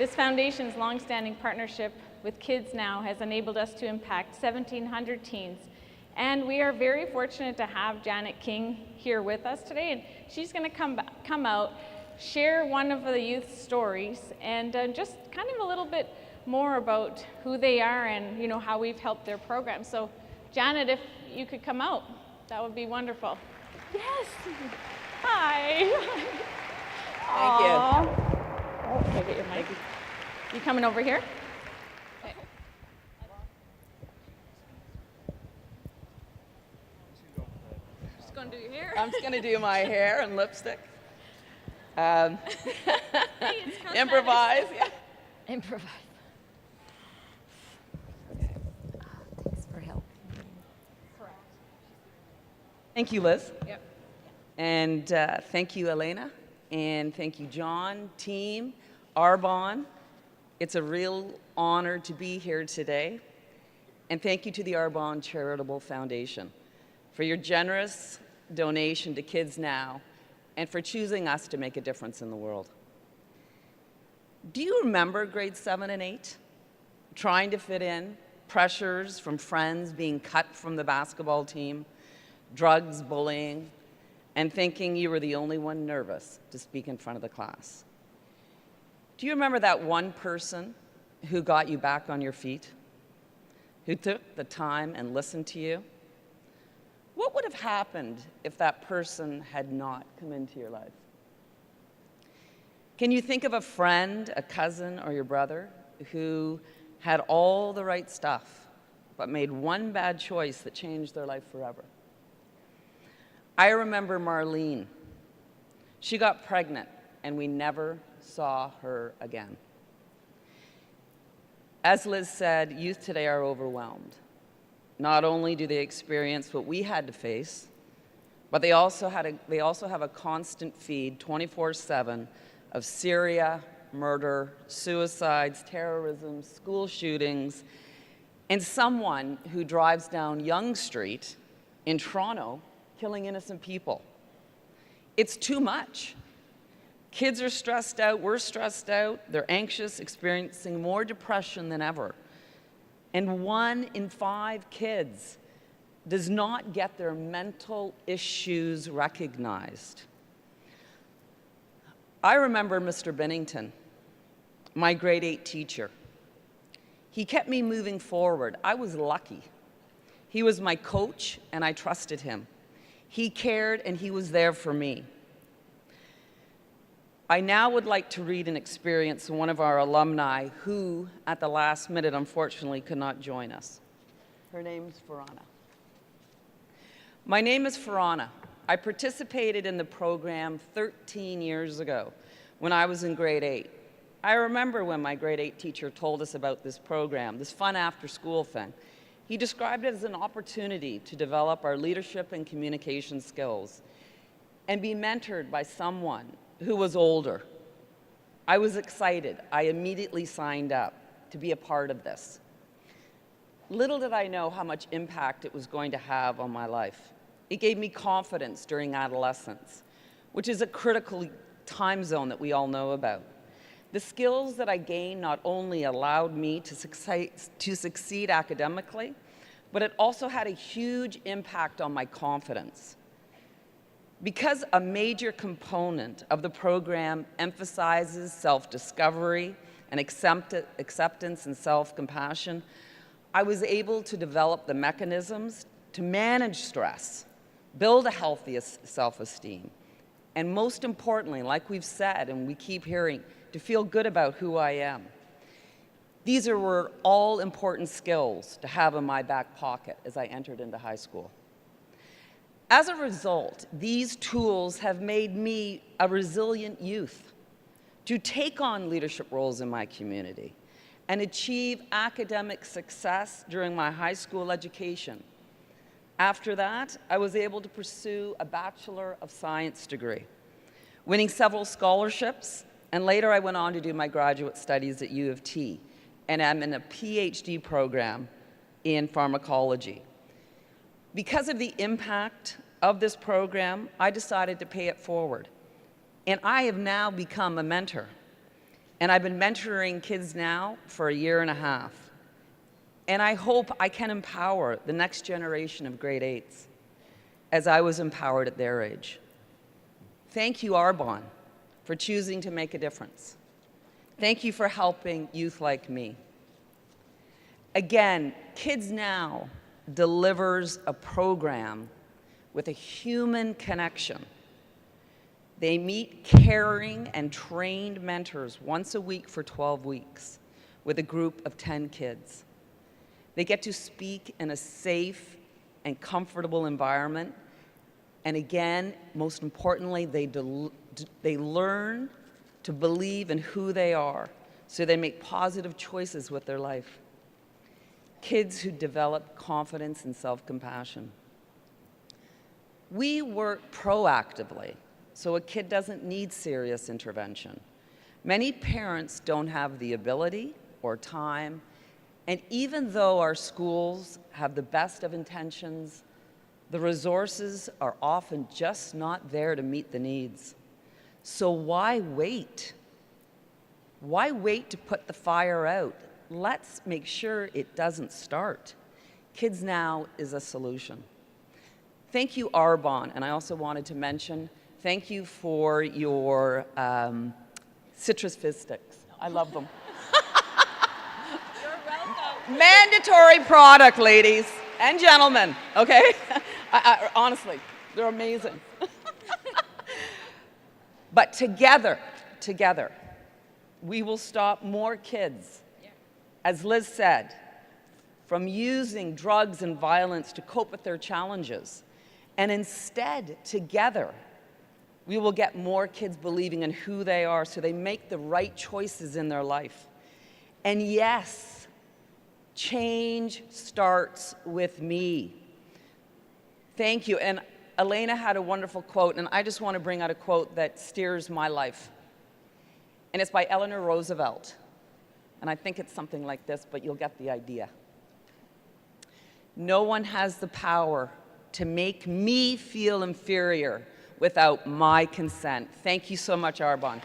This foundation's longstanding partnership with Kids Now has enabled us to impact 1,700 teens. And we are very fortunate to have Janet King here with us today. And she's going to come out, share one of the youth's stories, and just kind of a little bit more about who they are and how we've helped their program. So Janet, if you could come out, that would be wonderful. Yes. Hi. Thank you. Oh, can I get your mic? You coming over here? Okay. Just going to do your hair? I'm just going to do my hair and lipstick. Hey, Improvise. Yeah. Improvise. Okay. Thanks for help. Correct. Thank you, Liz. Yep. And thank you, Elena. And thank you, John, team, Arbonne. It's a real honor to be here today. And thank you to the Arbonne Charitable Foundation for your generous donation to Kids Now and for choosing us to make a difference in the world. Do you remember grades 7 and 8? Trying to fit in, pressures from friends, being cut from the basketball team, drugs, bullying, and thinking you were the only one nervous to speak in front of the class? Do you remember that one person who got you back on your feet, who took the time and listened to you? What would have happened if that person had not come into your life? Can you think of a friend, a cousin, or your brother who had all the right stuff but made one bad choice that changed their life forever? I remember Marlene. She got pregnant, and we never saw her again. As Liz said, youth today are overwhelmed. Not only do they experience what we had to face, but they also have a constant feed 24/7 of Syria, murder, suicides, terrorism, school shootings, and someone who drives down Yonge Street in Toronto killing innocent people. It's too much. Kids are stressed out, we're stressed out, they're anxious, experiencing more depression than ever. And 1 in 5 kids does not get their mental issues recognized. I remember Mr. Bennington, my grade 8 teacher. He kept me moving forward. I was lucky. He was my coach, and I trusted him. He cared, and he was there for me. I now would like to read an experience of one of our alumni who, at the last minute, unfortunately, could not join us. Her name's Farana. My name is Farana. I participated in the program 13 years ago when I was in grade 8. I remember when my grade 8 teacher told us about this program, this fun after-school thing. He described it as an opportunity to develop our leadership and communication skills and be mentored by someone who was older. I was excited. I immediately signed up to be a part of this. Little did I know how much impact it was going to have on my life. It gave me confidence during adolescence, which is a critical time zone that we all know about. The skills that I gained not only allowed me to succeed academically, but it also had a huge impact on my confidence. Because a major component of the program emphasizes self-discovery and acceptance and self-compassion, I was able to develop the mechanisms to manage stress, build a healthy self-esteem, and most importantly, like we've said and we keep hearing, to feel good about who I am. These were all important skills to have in my back pocket as I entered into high school. As a result, these tools have made me a resilient youth to take on leadership roles in my community and achieve academic success during my high school education. After that, I was able to pursue a Bachelor of Science degree, winning several scholarships, and later I went on to do my graduate studies at U of T, and I'm in a PhD program in pharmacology. Because of the impact of this program, I decided to pay it forward. And I have now become a mentor. And I've been mentoring Kids Now for a year and a half. And I hope I can empower the next generation of grade 8s as I was empowered at their age. Thank you, Arbonne, for choosing to make a difference. Thank you for helping youth like me. Again, Kids Now delivers a program with a human connection. They meet caring and trained mentors once a week for 12 weeks with a group of 10 kids. They get to speak in a safe and comfortable environment. And again, most importantly, they learn to believe in who they are so they make positive choices with their life. Kids who develop confidence and self-compassion. We work proactively, so a kid doesn't need serious intervention. Many parents don't have the ability or time, and even though our schools have the best of intentions, the resources are often just not there to meet the needs. So why wait? Why wait to put the fire out? Let's make sure it doesn't start. Kids Now is a solution. Thank you, Arbonne, and I also wanted to mention, thank you for your citrus fizz sticks. I love them. You're welcome. Mandatory product, ladies and gentlemen, okay? Honestly, they're amazing. But together, we will stop more kids, as Liz said, from using drugs and violence to cope with their challenges. And instead, together, we will get more kids believing in who they are so they make the right choices in their life. And yes, change starts with me. Thank you. And Elena had a wonderful quote, and I just want to bring out a quote that steers my life. And it's by Eleanor Roosevelt. And I think it's something like this, but you'll get the idea. No one has the power to make me feel inferior without my consent. Thank you so much, Arbonne.